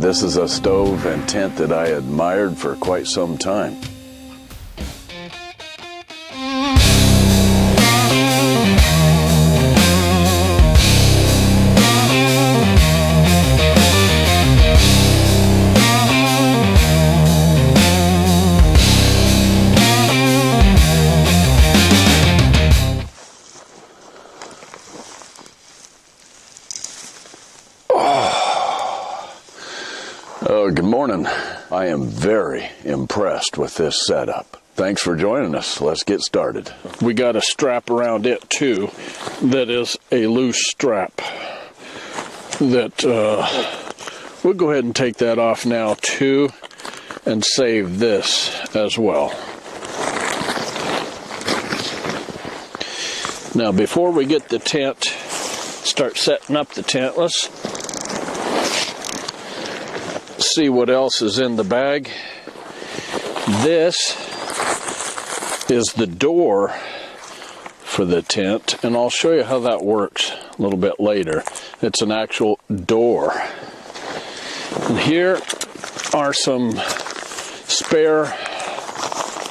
This is a stove and tent that I admired for quite some time. Good morning. I am very impressed with this setup. Thanks for joining us. Let's get started. We got a strap around it too that is a loose strap that we'll go ahead and take that off now too and save this as well. Now before we get the tent, start setting up the tent, let's see what else is in the bag. This is the door for the tent, and I'll show you how that works a little bit later. It's an actual door. And here are some spare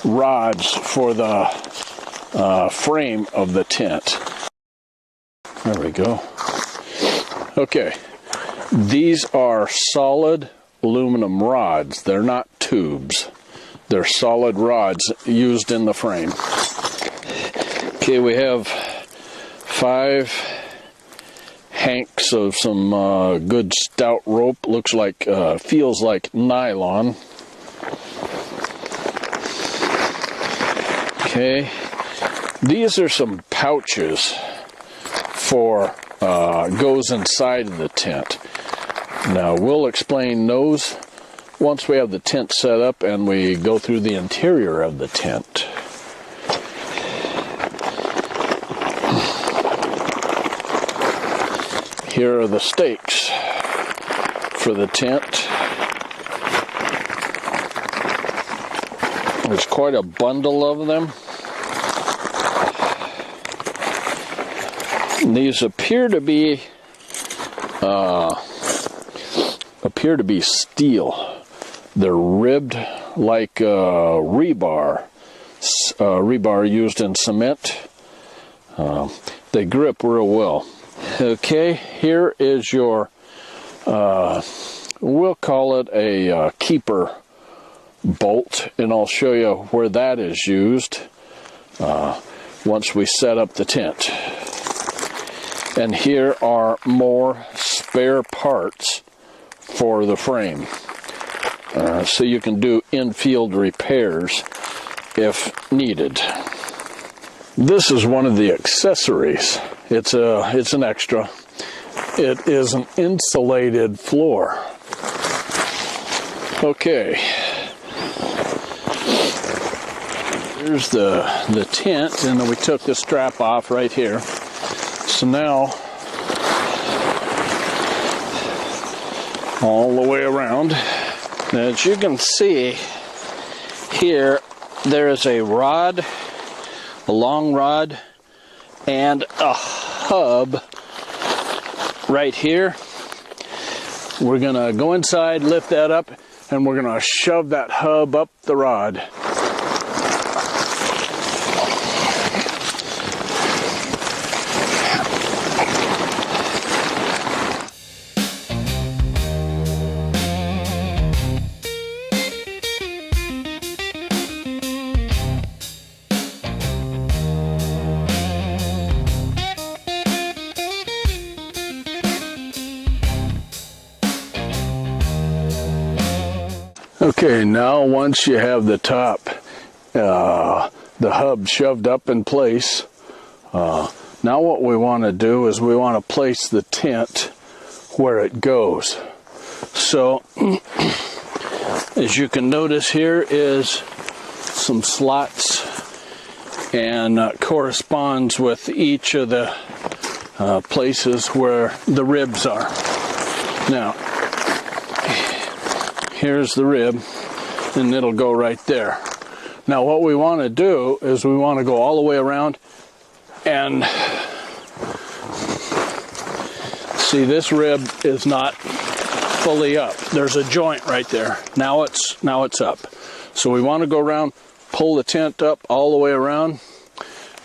rods for the frame of the tent. There we go. Okay, these are solid aluminum rods. They're not tubes. They're solid rods used in the frame. Okay, we have 5 hanks of some good stout rope. Looks like, feels like nylon. Okay, these are some pouches for goes inside of the tent. Now, we'll explain those once we have the tent set up and we go through the interior of the tent. Here are the stakes for the tent. There's quite a bundle of them. And these appear to be steel. They're ribbed like rebar used in cement. They grip real well. Okay, here is your, we'll call it a keeper bolt, and I'll show you where that is used once we set up the tent. And here are more spare parts for the frame, so you can do in-field repairs if needed. This is one of the accessories. It's an extra. It is an insulated floor. Okay, here's the tent, and then we took the strap off right here. So now, all the way around. Now, as you can see here, there is a rod, a long rod, and a hub right here. We're gonna go inside, lift that up, and we're gonna shove that hub up the rod. Okay, now once you have the top, the hub shoved up in place, now what we want to do is we want to place the tent where it goes. So, as you can notice, here is some slots, and corresponds with each of the places where the ribs are. Now, here's the rib, and it'll go right there. Now what we want to do is we want to go all the way around and see, this rib is not fully up. There's a joint right there. Now it's up. So we want to go around, pull the tent up all the way around,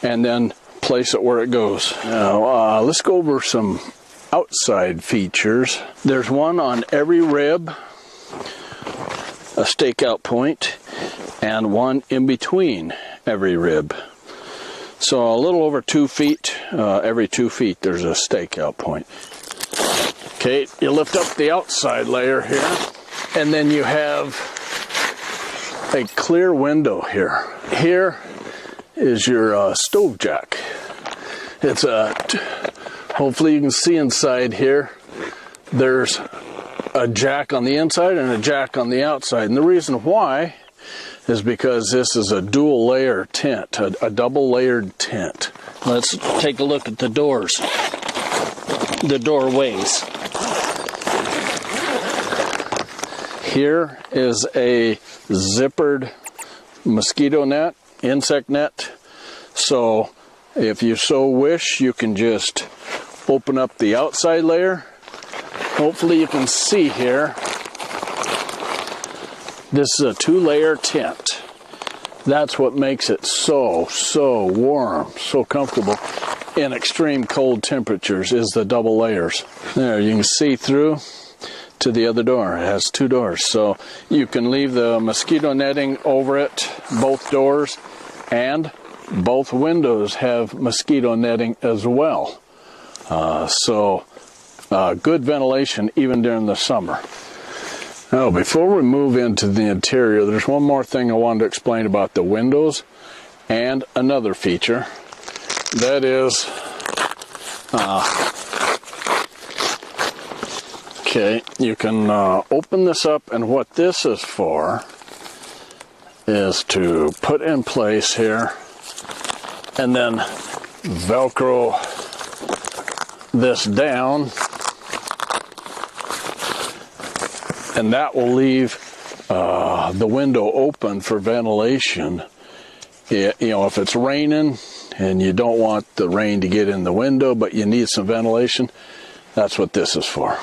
and then place it where it goes. Now let's go over some outside features. There's one on every rib, a stakeout point, and one in between every rib. So a little over 2 feet, every 2 feet there's a stakeout point. Okay, you lift up the outside layer here, and then you have a clear window here. Here is your stove jack. It's hopefully you can see inside here. There's a jack on the inside and a jack on the outside. And the reason why is because this is a dual layer tent, a double layered tent. Let's take a look at the doors, the doorways. Here is a zippered mosquito net, insect net. So if you so wish, you can just open up the outside layer. Hopefully you can see here. This is a 2-layer tent. That's what makes it so warm, so comfortable in extreme cold temperatures, is the double layers. There, you can see through to the other door. It has 2 doors, so you can leave the mosquito netting over it, both doors, and both windows have mosquito netting as well. Good ventilation even during the summer. Now, before we move into the interior, there's one more thing I wanted to explain about the windows and another feature. That is, okay, you can open this up, and what this is for is to put in place here and then Velcro this down, and that will leave the window open for ventilation. You know, if it's raining and you don't want the rain to get in the window, but you need some ventilation, that's what this is for.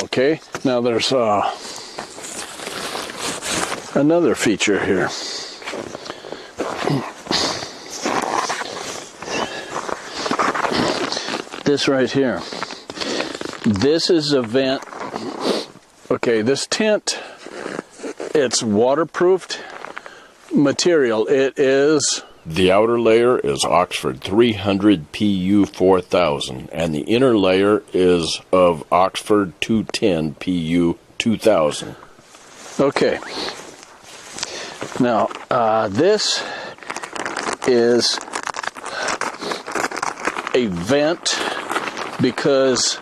Okay, now there's another feature here. This right here. This is a vent. Okay, this tent, it's waterproofed material. It is... The outer layer is Oxford 300 PU 4000, and the inner layer is of Oxford 210 PU 2000. Okay. Now, this is a vent because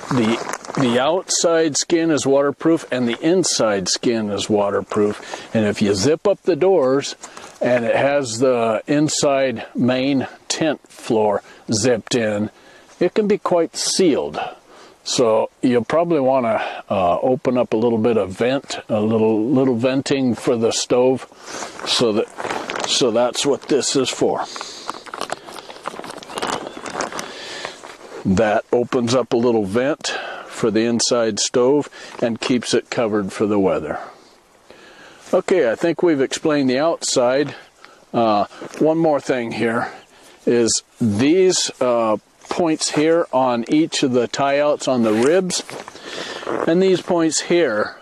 the outside skin is waterproof and the inside skin is waterproof. And if you zip up the doors and it has the inside main tent floor zipped in, it can be quite sealed. So you'll probably want to open up a little bit of vent, a little venting for the stove. So that's what this is for. That opens up a little vent for the inside stove and keeps it covered for the weather. Okay, I think we've explained the outside. One more thing here is these points here on each of the tie-outs on the ribs, and these points here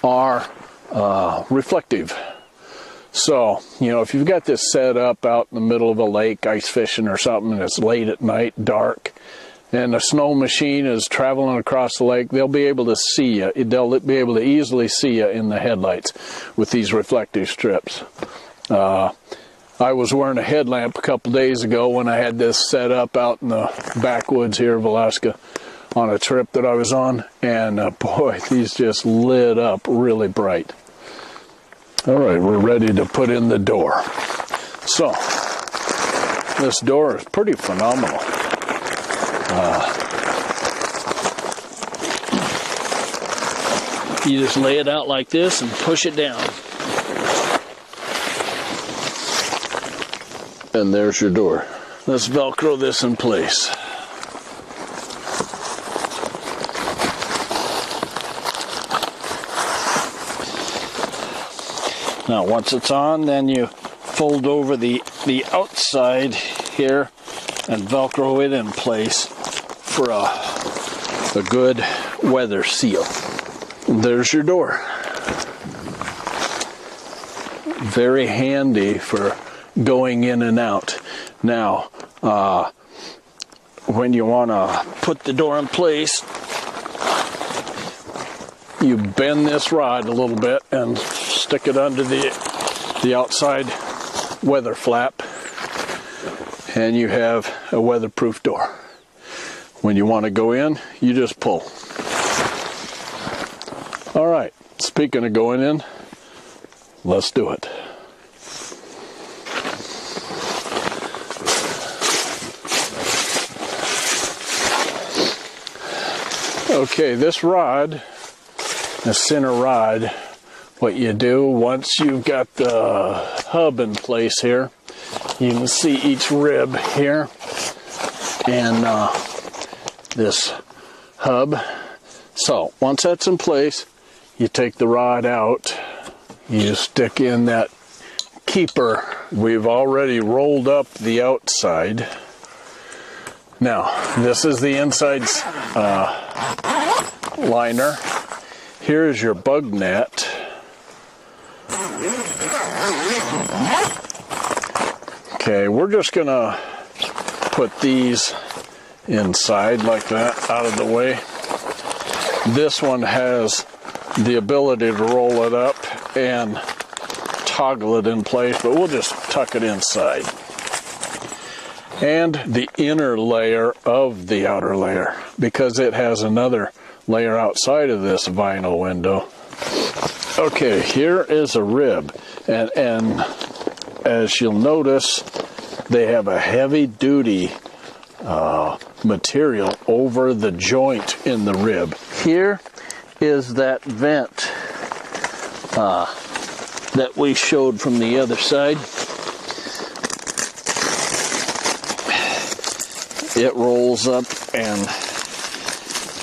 are reflective. So, you know, if you've got this set up out in the middle of a lake, ice fishing or something, and it's late at night, dark, and a snow machine is traveling across the lake, they'll be able to see you. They'll be able to easily see you in the headlights with these reflective strips. I was wearing a headlamp a couple days ago when I had this set up out in the backwoods here of Alaska on a trip that I was on, and boy, these just lit up really bright. All right, we're ready to put in the door. So, this door is pretty phenomenal. You just lay it out like this and push it down. And there's your door. Let's Velcro this in place. Now once it's on, then you fold over the outside here and Velcro it in place for a good weather seal. There's your door. Very handy for going in and out. Now, when you want to put the door in place, you bend this rod a little bit and stick it under the outside weather flap, and you have a weatherproof door. When you want to go in, you just pull. All right, speaking of going in, let's do it. Okay, this rod, the center rod, what you do once you've got the hub in place here, you can see each rib here and this hub. So once that's in place, you take the rod out, you stick in that keeper. We've already rolled up the outside. Now, this is the inside liner. Here's your bug net. Okay, we're just gonna put these inside like that, out of the way. This one has the ability to roll it up and toggle it in place, but we'll just tuck it inside. And the inner layer of the outer layer, because it has another layer outside of this vinyl window. Okay, here is a rib, and as you'll notice, they have a heavy-duty material over the joint in the rib. Here is that vent that we showed from the other side. It rolls up and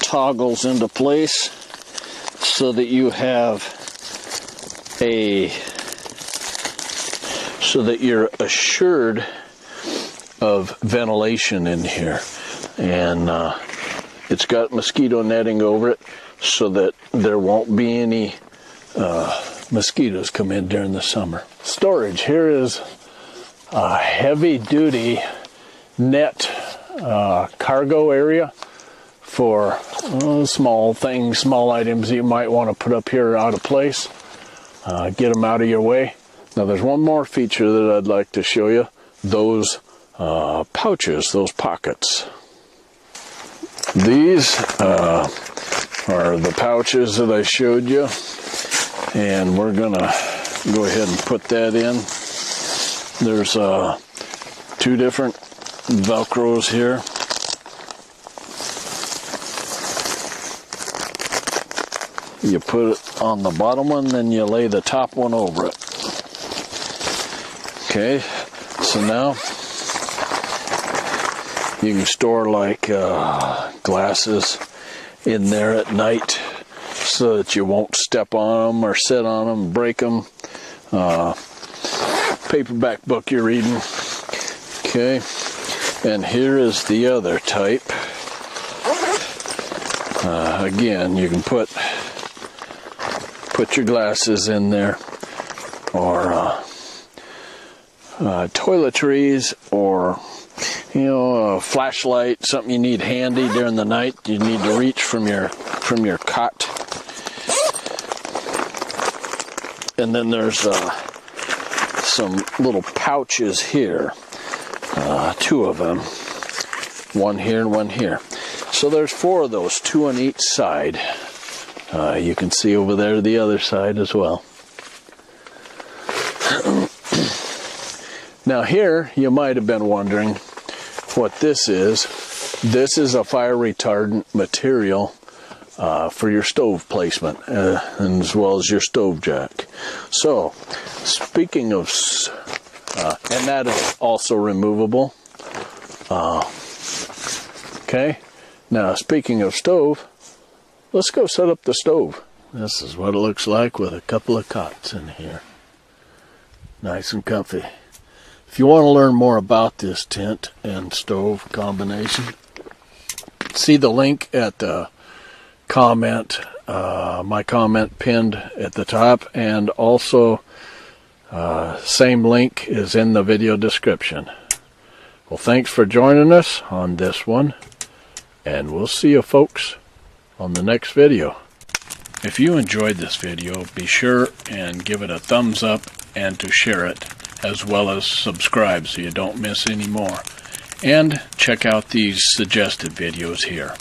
toggles into place so that you have so that you're assured of ventilation in here. And it's got mosquito netting over it so that there won't be any mosquitoes come in during the summer. Storage. Here is a heavy-duty net cargo area for small things, small items you might want to put up here out of place. Get them out of your way. Now there's one more feature that I'd like to show you. Those pouches, those pockets. These are the pouches that I showed you, and we're gonna go ahead and put that in. There's two different Velcros here. You put it on the bottom one, then you lay the top one over it. Okay, so now you can store like glasses in there at night so that you won't step on them or sit on them, break them. Paperback book you're reading. Okay, and here is the other type. Again, you can put your glasses in there, or toiletries, or a flashlight, something you need handy during the night. You need to reach from your cot. And then there's some little pouches here, two of them, one here and one here. So there's four of those, two on each side. You can see over there the other side as well. Now here, you might have been wondering what this is. This is a fire retardant material for your stove placement, and as well as your stove jack. So, speaking of, and that is also removable. Okay, now speaking of stove, let's go set up the stove. This is what it looks like with a couple of cots in here. Nice and comfy. If you want to learn more about this tent and stove combination, see the link at the comment, my comment pinned at the top, and also same link is in the video description. Well, thanks for joining us on this one, and we'll see you folks on the next video. If you enjoyed this video, be sure and give it a thumbs up and to share it, as well as subscribe so you don't miss any more. And check out these suggested videos here.